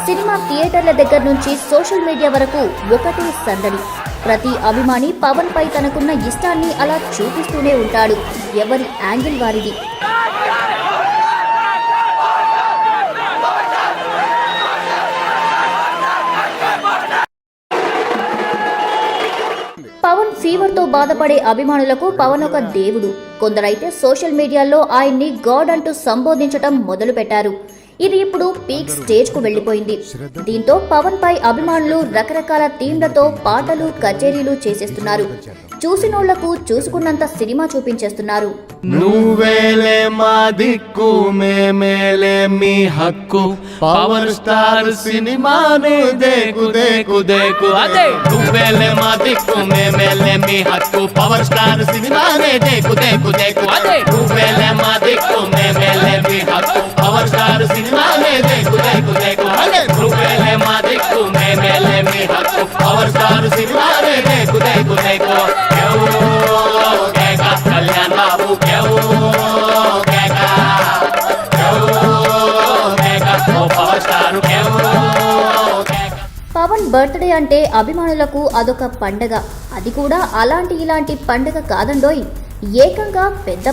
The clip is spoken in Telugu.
సినిమా థియేటర్ల దగ్గర నుంచి సోషల్ మీడియా వరకు ఒకటే సందడి. ప్రతి అభిమాని పవన్ పై తనకున్న ఇష్టాన్ని అలా చూపిస్తూనే ఉంటాడు, ఎవరి యాంగిల్ వారిది. పవన్ ఫీవర్ తో బాధపడే అభిమానులకు పవన్ ఒక దేవుడు. కొందరైతే సోషల్ మీడియాలో ఆయన్ని గాడ్ అంటూ సంబోధించటం మొదలు పెట్టారు. ఇది ఇప్పుడు పీక్ స్టేజ్ కు వెళ్లిపోయింది. దీంతో పవన్ పై అభిమానులు రకరకాల థీమ్లతో పాటలు కచేరీలు చేసేస్తున్నారు. చూసినోళ్లకు చూసుకున్నంత సినిమా చూపించేస్తున్నారు. నువ్వేలే మా దిక్కు మేమేలే మీ హక్కు, పవర్ స్టార్ సినిమాని దేకు దేకు దేకు. అదే నువ్వేలే మా దిక్కు మేమేలే మీ హక్కు, పవర్ స్టార్ సినిమాని దేకు దేకు దేకు. అదే నువ్వేలే మా దిక్కు మేమేలే మీ హక్కు, పవర్ స్టార్ సినిమాని దేకు దేకు దేకు. అదే నువ్వేలే మా దిక్కు మేమేలే మీ హక్కు, పవర్ స్టార్ సినిమాని దేకు దేకు దేకు. కళ్యాణ్ బాబు పవన్ బర్త్డే అంటే అభిమానులకు అదొక పండగ. అది కూడా అలాంటి ఇలాంటి పండగ కాదండోయ్, ఏకంగా పెద్ద